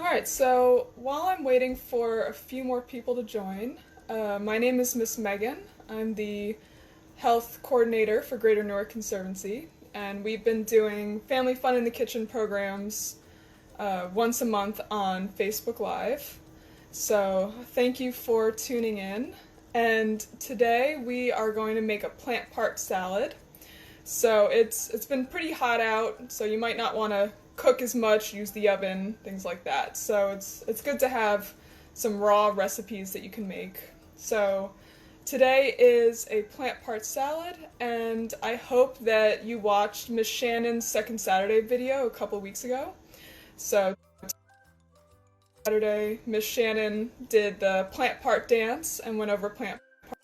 Alright, so while I'm waiting for a few more people to join, my name is Miss Megan. I'm the health coordinator for Greater Newark Conservancy, and we've been doing Family Fun in the Kitchen programs once a month on Facebook Live. So thank you for tuning in. And today we are going to make a plant part salad. So it's been pretty hot out, so you might not want to cook as much, use the oven, things like that. So it's good to have some raw recipes that you can make. So today is a plant part salad, and I hope that you watched Miss Shannon's Second Saturday video a couple weeks ago. So Saturday, Miss Shannon did the plant part dance and went over plant part.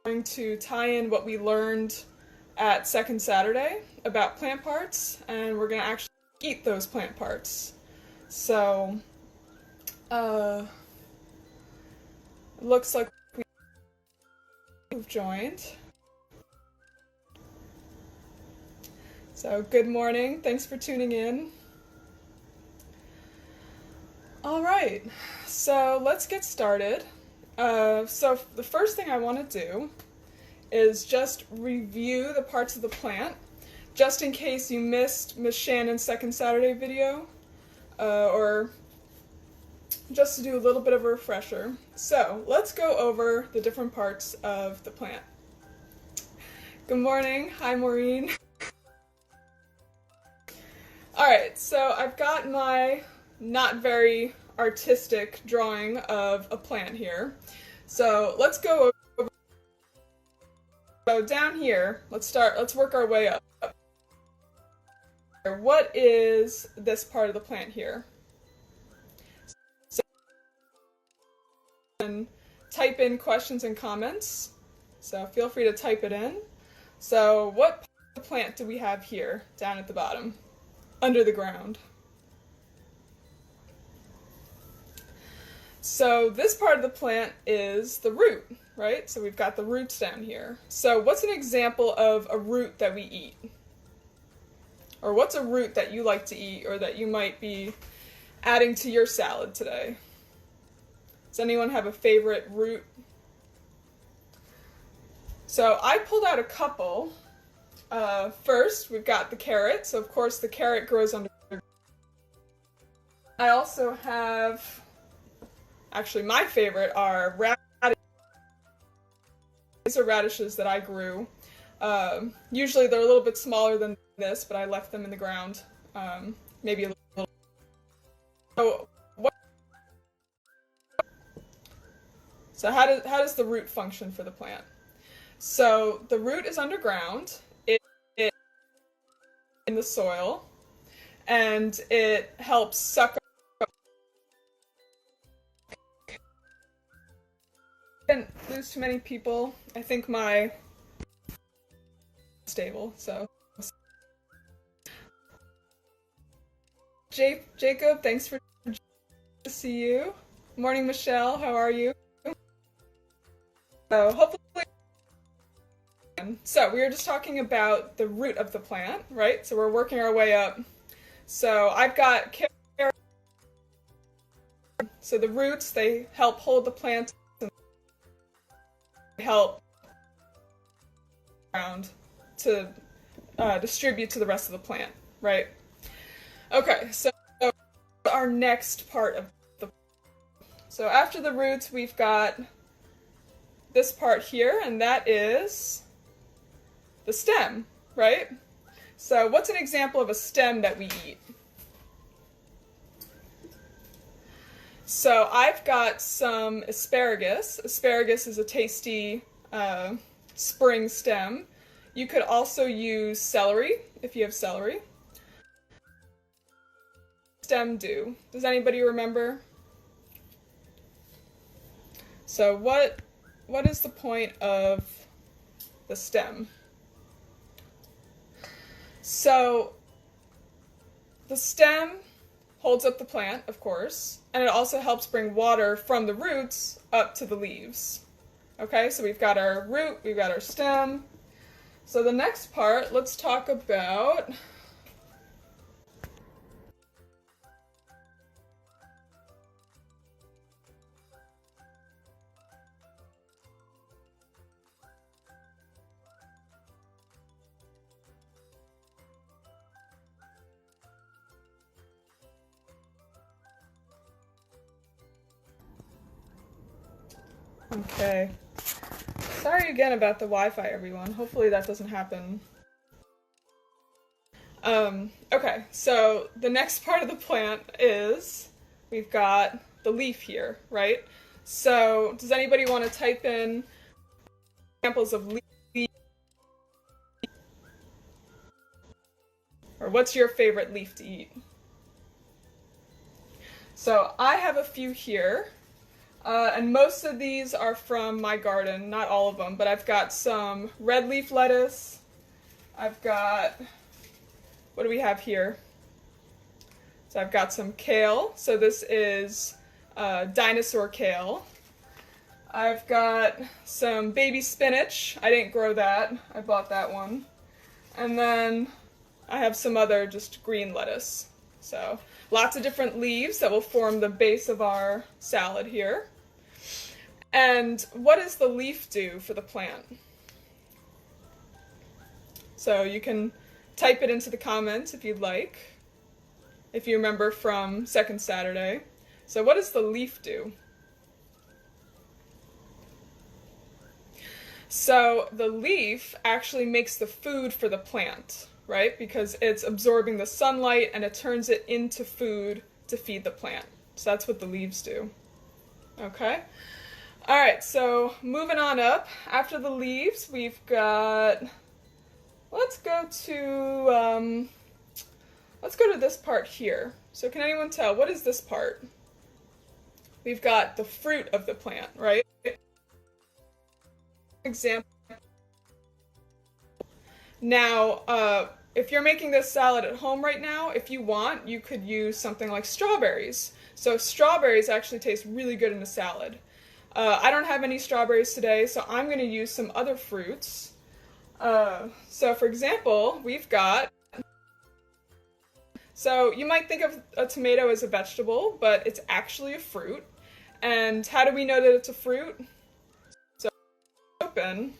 I'm going to tie in what we learned at Second Saturday about plant parts, and we're going to actually eat those plant parts. So, it looks like we've joined. So, good morning. Thanks for tuning in. Alright, so let's get started. So the first thing I want to do is just review the parts of the plant, just in case you missed Miss Shannon's Second Saturday video, or just to do a little bit of a refresher. So let's go over the different parts of the plant. Good morning. Hi, Maureen. Alright, so I've got my not very artistic drawing of a plant here. So let's go over. So down here, let's work our way up. What is this part of the plant here? So type in questions and comments. So feel free to type it in. So what part of the plant do we have here, down at the bottom, under the ground? So this part of the plant is the root, right? So we've got the roots down here. So what's an example of a root that we eat? Or what's a root that you like to eat, or that you might be adding to your salad today? Does anyone have a favorite root? So I pulled out a couple. First, we've got the carrot. So of course the carrot grows under. I also have, actually my favorite are radishes. These are radishes that I grew. Usually they're a little bit smaller than this, but I left them in the ground. Maybe a little. So how does the root function for the plant? So the root is underground. It in the soil, and it helps suck up. I didn't lose too many people. I think my stable, so. Jacob, thanks for to see you. Morning, Michelle, how are you? So hopefully. So we were just talking about the root of the plant, right? So we're working our way up. So I've got carrot. So the roots, they help hold the plant, and they help around to distribute to the rest of the plant, right? Okay, so our next part of the. So after the roots, we've got this part here, and that is the stem, right? So what's an example of a stem that we eat? So I've got some asparagus. Asparagus is a tasty spring stem. You could also use celery, if you have celery. Stem do? Does anybody remember? So what is the point of the stem? So the stem holds up the plant, of course, and it also helps bring water from the roots up to the leaves. Okay, so we've got our root, we've got our stem. So the next part, let's talk about Okay. Sorry again about the Wi-Fi, everyone. Hopefully that doesn't happen. Okay, so the next part of the plant is we've got the leaf here, right? So does anybody want to type in examples of leaf, or what's your favorite leaf to eat? So I have a few here, and most of these are from my garden, not all of them, but I've got some red leaf lettuce. I've got, what do we have here? So I've got some kale. So this is dinosaur kale. I've got some baby spinach. I didn't grow that. I bought that one. And then I have some other just green lettuce. So lots of different leaves that will form the base of our salad here. And what does the leaf do for the plant? So you can type it into the comments if you'd like, if you remember from second Saturday. So what does the leaf do? So the leaf actually makes the food for the plant, right? Because it's absorbing the sunlight and it turns it into food to feed the plant. So that's what the leaves do. Okay? Alright, so moving on up. After the leaves, we've got... Let's go to this part here. So can anyone tell, what is this part? We've got the fruit of the plant, right? Example. Now, if you're making this salad at home right now, if you want, you could use something like strawberries. So strawberries actually taste really good in a salad. I don't have any strawberries today, so I'm going to use some other fruits. So for example, we've got... So you might think of a tomato as a vegetable, but it's actually a fruit. And how do we know that it's a fruit? So open.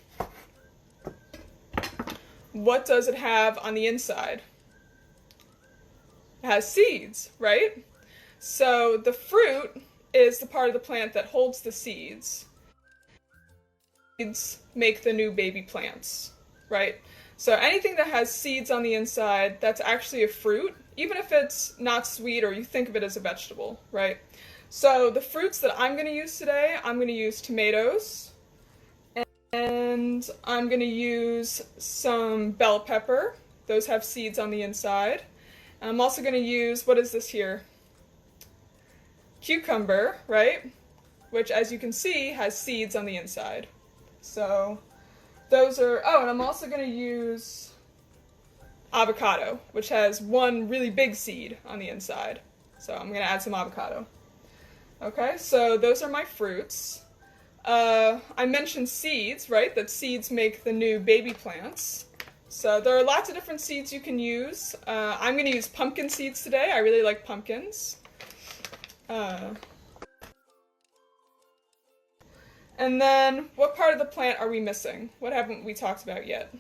What does it have on the inside? It has seeds, right? So the fruit is the part of the plant that holds the seeds. Seeds make the new baby plants, right? So anything that has seeds on the inside, that's actually a fruit, even if it's not sweet or you think of it as a vegetable, right? So the fruits that I'm going to use today, I'm going to use tomatoes, and I'm going to use some bell pepper. Those have seeds on the inside. And I'm also going to use, what is this here? Cucumber, right? Which, as you can see, has seeds on the inside. So those are, oh, and I'm also going to use avocado, which has one really big seed on the inside. So I'm going to add some avocado. Okay, so those are my fruits. I mentioned seeds, right? That seeds make the new baby plants. So there are lots of different seeds you can use. I'm going to use pumpkin seeds today. I really like pumpkins. And then, what part of the plant are we missing? What haven't we talked about yet?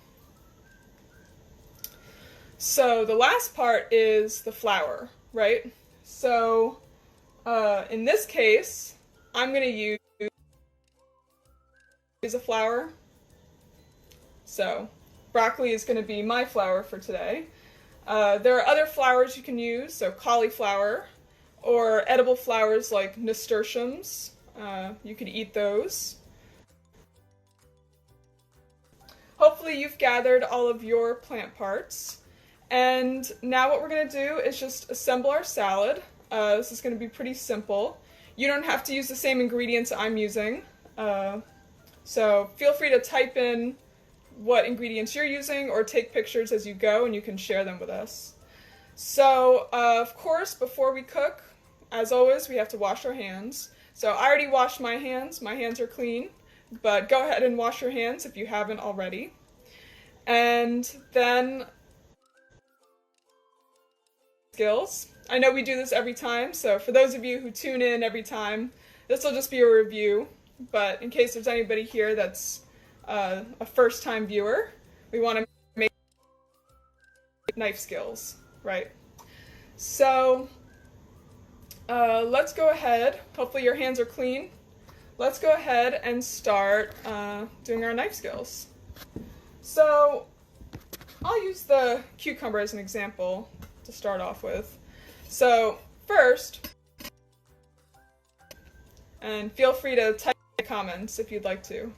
So the last part is the flower, right? So in this case, I'm going to use a flower. So broccoli is going to be my flower for today. There are other flowers you can use, so cauliflower, or edible flowers like nasturtiums. You could eat those. Hopefully you've gathered all of your plant parts. And now what we're going to do is just assemble our salad. This is going to be pretty simple. You don't have to use the same ingredients I'm using. So feel free to type in what ingredients you're using or take pictures as you go and you can share them with us. So, of course, before we cook, as always, we have to wash our hands. So I already washed my hands are clean, but go ahead and wash your hands if you haven't already. And then, skills. I know we do this every time, so for those of you who tune in every time, this will just be a review, but in case there's anybody here that's a first-time viewer, we want to make knife skills, right? So, let's go ahead. Hopefully your hands are clean. let's go ahead and start doing our knife skills. So I'll use the cucumber as an example to start off with. So first, and feel free to type in the comments if you'd like to.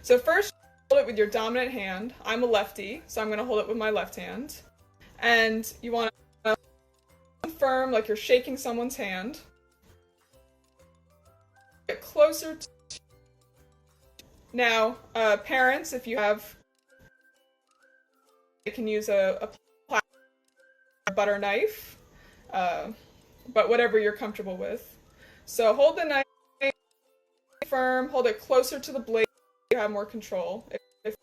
So first, hold it with your dominant hand. I'm a lefty, so I'm going to hold it with my left hand. And you want to firm, like you're shaking someone's hand. Get closer to... Now, parents, if you have, you can use a butter knife, but whatever you're comfortable with. So hold the knife firm, hold it closer to the blade, you have more control. If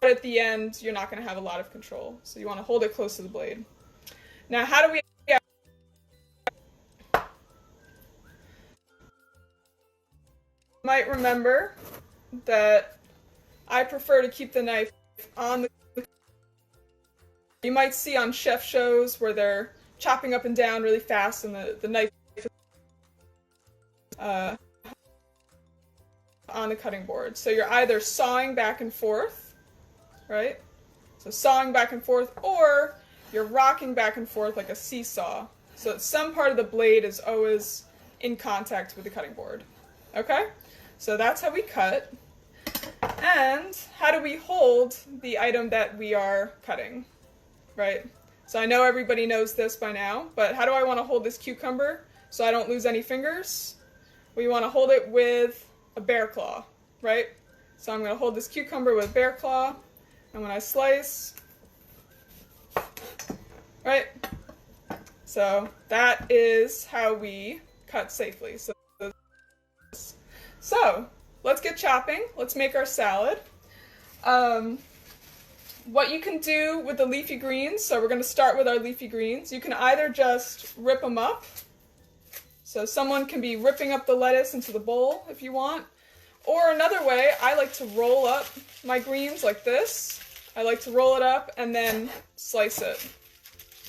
at the end, you're not going to have a lot of control. So you want to hold it close to the blade. Now, how do we... You might remember that I prefer to keep the knife on the... You might see on chef shows where they're chopping up and down really fast and the knife on the cutting board. So you're either sawing back and forth, right? So sawing back and forth, or you're rocking back and forth like a seesaw. So that some part of the blade is always in contact with the cutting board. Okay? So that's how we cut. And how do we hold the item that we are cutting, right? So I know everybody knows this by now, but how do I want to hold this cucumber so I don't lose any fingers? We want to hold it with a bear claw, right? So I'm going to hold this cucumber with a bear claw, and when I slice, right? So that is how we cut safely. So let's get chopping. Let's make our salad. What you can do with the leafy greens, so we're going to start with our leafy greens. You can either just rip them up. So someone can be ripping up the lettuce into the bowl if you want. Or another way, I like to roll up my greens like this. I like to roll it up and then slice it.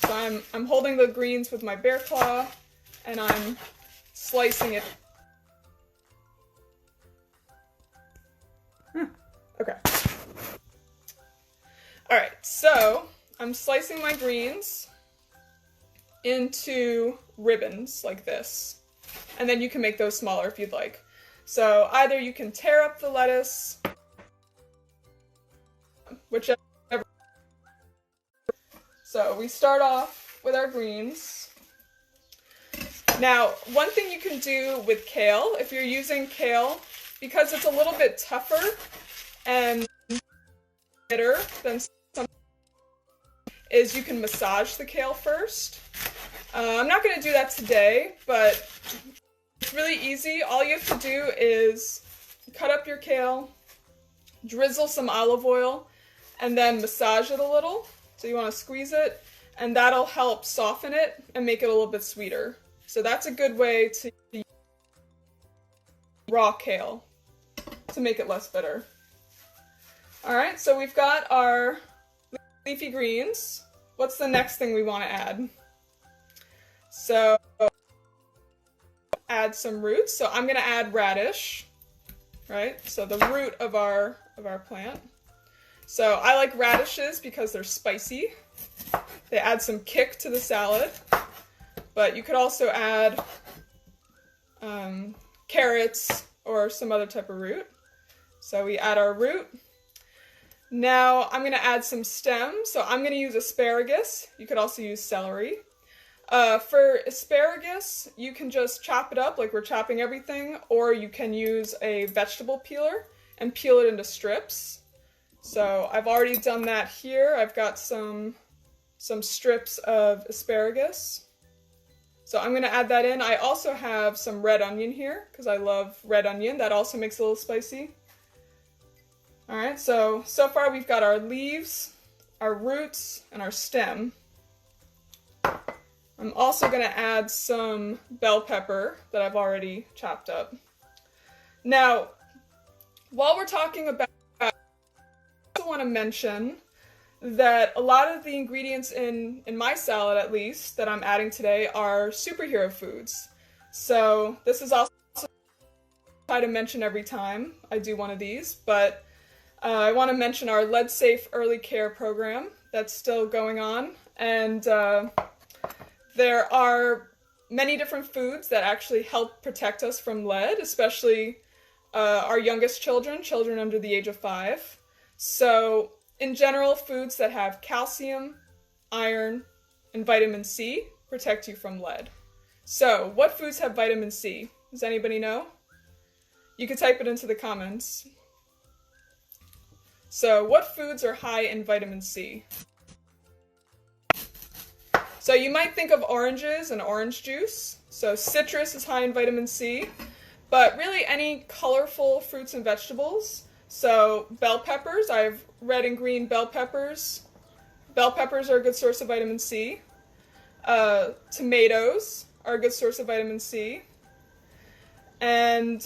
So I'm holding the greens with my bear claw and I'm slicing it. Okay. Alright, so I'm slicing my greens into ribbons like this. And then you can make those smaller if you'd like. So either you can tear up the lettuce, whichever. So we start off with our greens. Now, one thing you can do with kale, if you're using kale, because it's a little bit tougher and bitter than some, is you can massage the kale first. I'm not going to do that today, but it's really easy. All you have to do is cut up your kale, drizzle some olive oil, and then massage it a little. So you want to squeeze it, and that'll help soften it and make it a little bit sweeter. So that's a good way to use raw kale to make it less bitter. Alright, so we've got our leafy greens. What's the next thing we want to add? So add some roots. So I'm going to add radish, right? So the root of our plant. So I like radishes because they're spicy. They add some kick to the salad. But you could also add carrots or some other type of root. So we add our root. Now I'm going to add some stems. So I'm going to use asparagus. You could also use celery. For asparagus, you can just chop it up like we're chopping everything, or you can use a vegetable peeler and peel it into strips. So I've already done that here. I've got some strips of asparagus. So I'm going to add that in. I also have some red onion here because I love red onion. That also makes it a little spicy. Alright, so far we've got our leaves, our roots, and our stem. I'm also going to add some bell pepper that I've already chopped up. Now, while we're talking about, I also want to mention that a lot of the ingredients in my salad, at least, that I'm adding today are superhero foods. So this is also try to mention every time I do one of these, but I want to mention our Lead Safe Early Care program that's still going on, and there are many different foods that actually help protect us from lead, especially our youngest children under the age of 5. So in general, foods that have calcium, iron, and vitamin C protect you from lead. So what foods have vitamin C? Does anybody know? You can type it into the comments. So, what foods are high in vitamin C? So you might think of oranges and orange juice. So citrus is high in vitamin C, but really any colorful fruits and vegetables. So bell peppers, I have red and green bell peppers. Bell peppers are a good source of vitamin C. Tomatoes are a good source of vitamin C. And,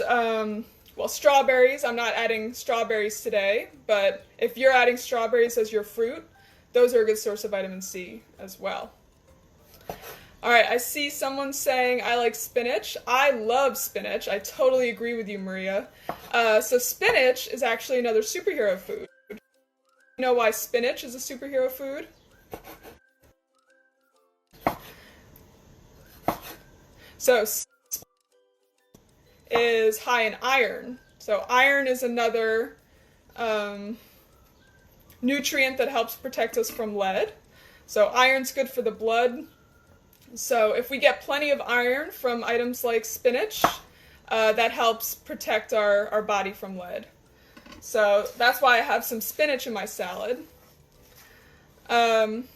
well, strawberries, I'm not adding strawberries today, but if you're adding strawberries as your fruit, those are a good source of vitamin C as well. All right, I see someone saying, I like spinach. I love spinach. I totally agree with you, Maria. So spinach is actually another superhero food. You know why spinach is a superhero food? So is high in iron. So iron is another nutrient that helps protect us from lead. So iron's good for the blood. So if we get plenty of iron from items like spinach, that helps protect our body from lead. So that's why I have some spinach in my salad. And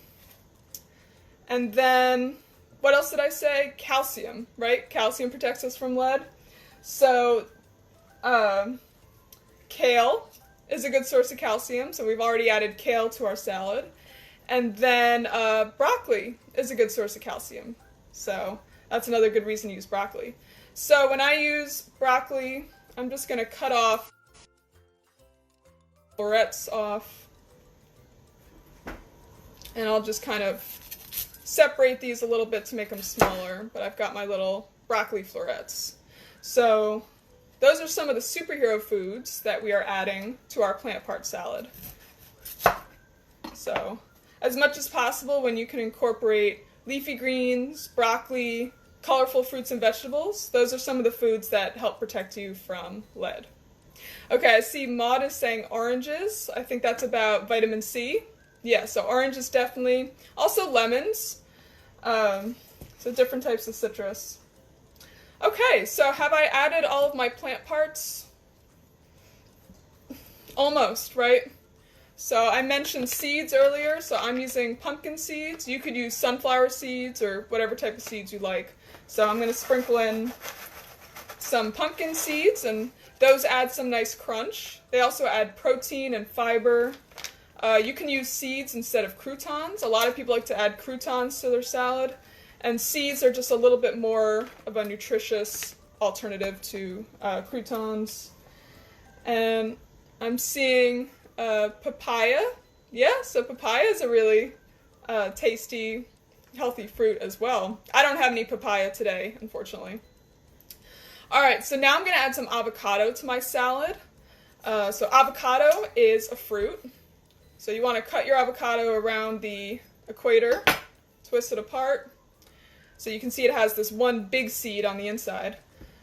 then, what else did I say? Calcium, right? Calcium protects us from lead. So, kale is a good source of calcium, so we've already added kale to our salad. And then broccoli is a good source of calcium, so that's another good reason to use broccoli. So when I use broccoli, I'm just going to cut off florets off, and I'll just kind of separate these a little bit to make them smaller, but I've got my little broccoli florets. So those are some of the superhero foods that we are adding to our plant part salad. So as much as possible, when you can incorporate leafy greens, broccoli, colorful fruits and vegetables, those are some of the foods that help protect you from lead. Okay, I see Maud is saying oranges. I think that's about vitamin C. Yeah, so oranges definitely. Also lemons. So different types of citrus. Okay, so have I added all of my plant parts? Almost, right? So I mentioned seeds earlier, so I'm using pumpkin seeds. You could use sunflower seeds or whatever type of seeds you like. So I'm going to sprinkle in some pumpkin seeds, and those add some nice crunch. They also add protein and fiber. You can use seeds instead of croutons. A lot of people like to add croutons to their salad. And seeds are just a little bit more of a nutritious alternative to croutons. And I'm seeing papaya. Yeah, so papaya is a really tasty, healthy fruit as well. I don't have any papaya today, unfortunately. Alright, so now I'm going to add some avocado to my salad. So avocado is a fruit. So you want to cut your avocado around the equator, twist it apart. So you can see it has this one big seed on the inside.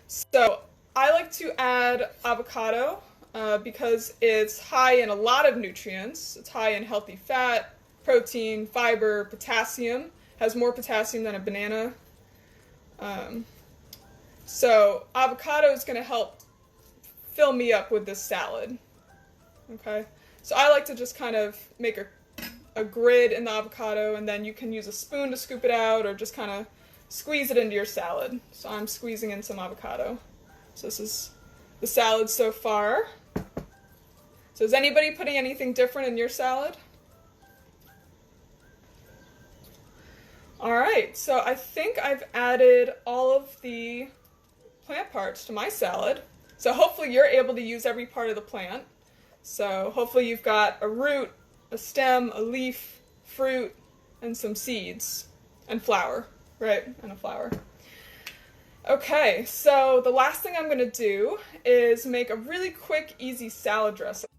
So I like to add avocado because it's high in a lot of nutrients. It's high in healthy fat, protein, fiber, potassium. Has more potassium than a banana. So avocado is going to help fill me up with this salad. Okay, so I like to just kind of make a grid in the avocado, and then you can use a spoon to scoop it out or just kind of squeeze it into your salad. So I'm squeezing in some avocado. So this is the salad so far. So is anybody putting anything different in your salad? Alright, so I think I've added all of the plant parts to my salad. So hopefully you're able to use every part of the plant. So hopefully you've got a root, a stem, a leaf, fruit, and some seeds, and flour, right? And a flower. Okay, so the last thing I'm going to do is make a really quick, easy salad dressing.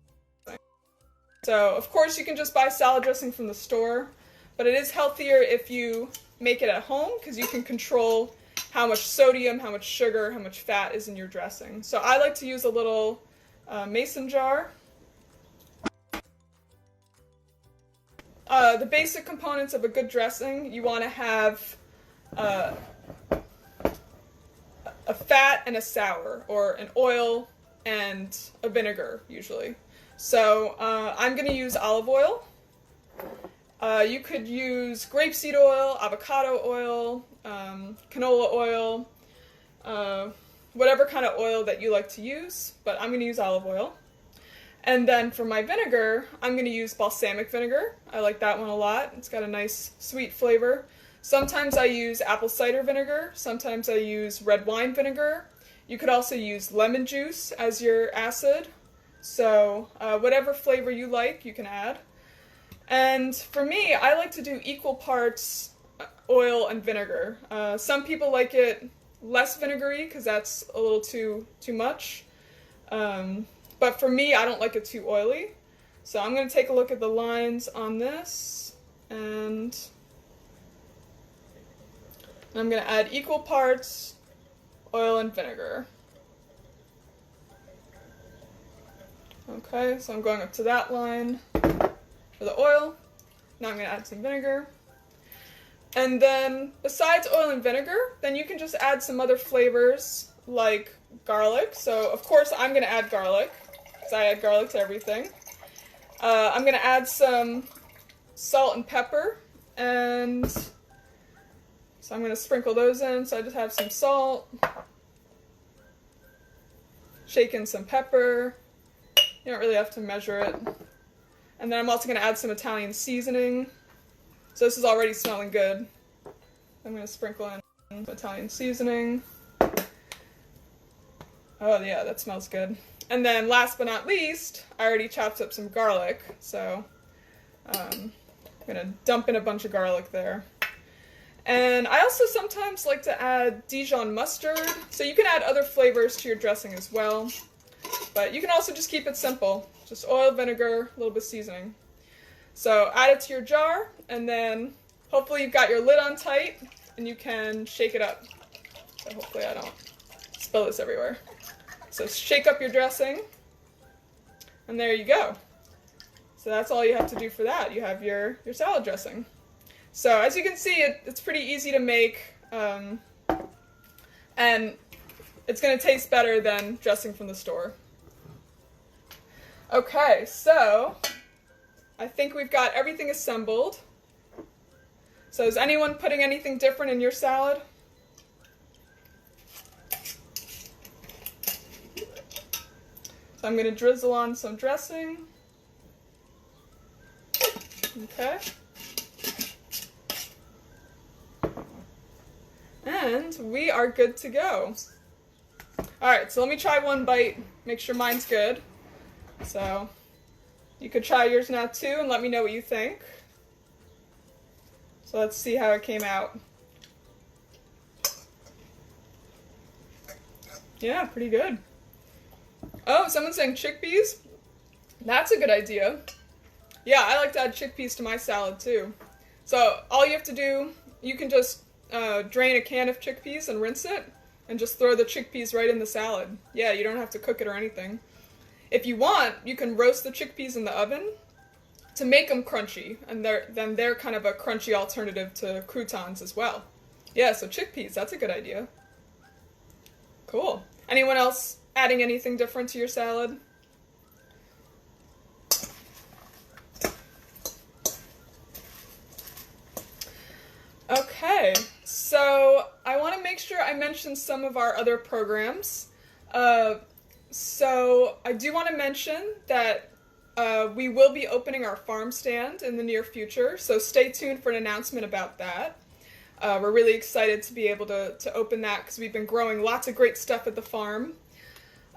So, of course, you can just buy salad dressing from the store, but it is healthier if you make it at home because you can control how much sodium, how much sugar, how much fat is in your dressing. So I like to use a little mason jar. The basic components of a good dressing, you want to have a fat and a sour, or an oil and a vinegar, usually. So I'm going to use olive oil. You could use grapeseed oil, avocado oil, canola oil, whatever kind of oil that you like to use, but I'm going to use olive oil. And then for my vinegar, I'm going to use balsamic vinegar. I like that one a lot. It's got a nice sweet flavor. Sometimes I use apple cider vinegar. Sometimes I use red wine vinegar. You could also use lemon juice as your acid. So whatever flavor you like, you can add. And for me, I like to do equal parts oil and vinegar. Some people like it less vinegary because that's a little too much. But for me, I don't like it too oily. So I'm going to take a look at the lines on this, and I'm going to add equal parts oil and vinegar. Okay, so I'm going up to that line for the oil. Now I'm going to add some vinegar. And then, besides oil and vinegar, then you can just add some other flavors like garlic. So, of course, I'm going to add garlic, because I add garlic to everything. I'm going to add some salt and pepper, and so I'm going to sprinkle those in. So I just have some salt, shake in some pepper. You don't really have to measure it. And then I'm also going to add some Italian seasoning. So this is already smelling good. I'm going to sprinkle in some Italian seasoning. Oh yeah, that smells good. And then last but not least, I already chopped up some garlic. So I'm going to dump in a bunch of garlic there. And I also sometimes like to add Dijon mustard. So you can add other flavors to your dressing as well. But you can also just keep it simple. Just oil, vinegar, a little bit of seasoning. So add it to your jar, and then hopefully you've got your lid on tight, and you can shake it up. So hopefully I don't spill this everywhere. So shake up your dressing, and there you go. So that's all you have to do for that. You have your salad dressing. So as you can see, it's pretty easy to make, and it's going to taste better than dressing from the store. Okay, so I think we've got everything assembled. So is anyone putting anything different in your salad? So I'm going to drizzle on some dressing. Okay. And we are good to go. Alright, so let me try one bite, make sure mine's good. So you could try yours now too and let me know what you think. So let's see how it came out. Yeah, pretty good. Oh, someone's saying chickpeas? That's a good idea. Yeah, I like to add chickpeas to my salad too. So all you have to do, you can just drain a can of chickpeas and rinse it, and just throw the chickpeas right in the salad. Yeah, you don't have to cook it or anything. If you want, you can roast the chickpeas in the oven to make them crunchy, and then they're kind of a crunchy alternative to croutons as well. Yeah, so chickpeas, that's a good idea. Cool. Anyone else adding anything different to your salad? Okay, so I want to make sure I mention some of our other programs. So I do want to mention that we will be opening our farm stand in the near future, so stay tuned for an announcement about that. We're really excited to be able to open that because we've been growing lots of great stuff at the farm.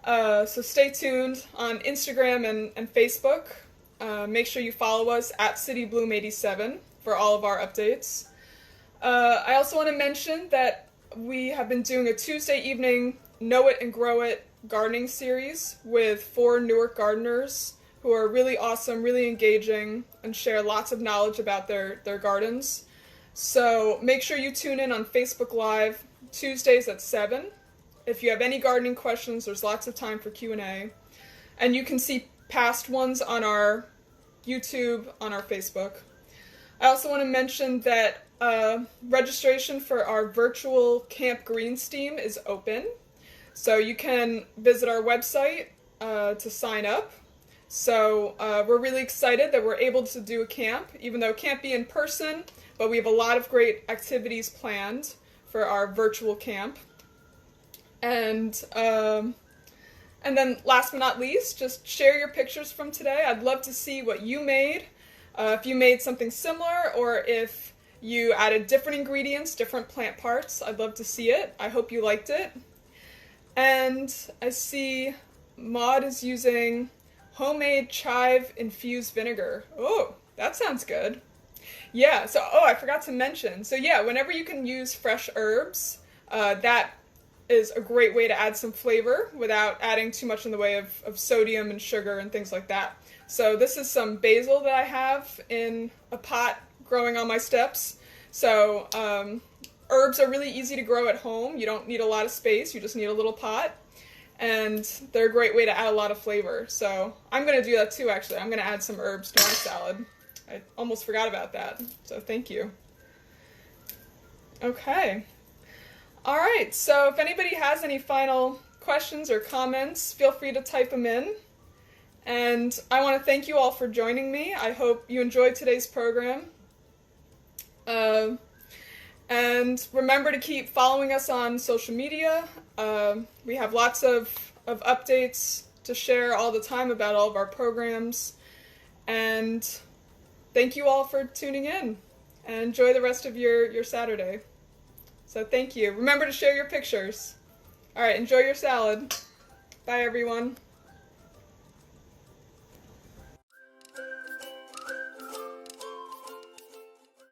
So stay tuned on Instagram and Facebook. make sure you follow us at CityBloom87 for all of our updates. I also want to mention that we have been doing a Tuesday evening Know It and Grow It gardening series with 4 Newark gardeners who are really awesome, really engaging, and share lots of knowledge about their gardens. So make sure you tune in on Facebook Live Tuesdays at 7. If you have any gardening questions, there's lots of time for Q&A. And you can see past ones on our YouTube, on our Facebook. I also want to mention that registration for our virtual Camp Greensteam is open. So you can visit our website to sign up. So we're really excited that we're able to do a camp, even though it can't be in person, but we have a lot of great activities planned for our virtual camp. And then last but not least, just share your pictures from today. I'd love to see what you made, if you made something similar, or if you added different ingredients, different plant parts. I'd love to see it. I hope you liked it. And I see Maud is using homemade chive-infused vinegar. Oh, that sounds good. Yeah, so, I forgot to mention. So yeah, whenever you can use fresh herbs, that is a great way to add some flavor without adding too much in the way of sodium and sugar and things like that. So this is some basil that I have in a pot growing on my steps. So herbs are really easy to grow at home. You don't need a lot of space, you just need a little pot. And they're a great way to add a lot of flavor. So I'm going to do that too, actually. I'm going to add some herbs to my salad. I almost forgot about that, so thank you. Okay. All right, so if anybody has any final questions or comments, feel free to type them in. And I want to thank you all for joining me. I hope you enjoyed today's program. And remember to keep following us on social media. We have lots of updates to share all the time about all of our programs. And thank you all for tuning in. And enjoy the rest of your Saturday. So thank you. Remember to share your pictures. All right, enjoy your salad. Bye, everyone.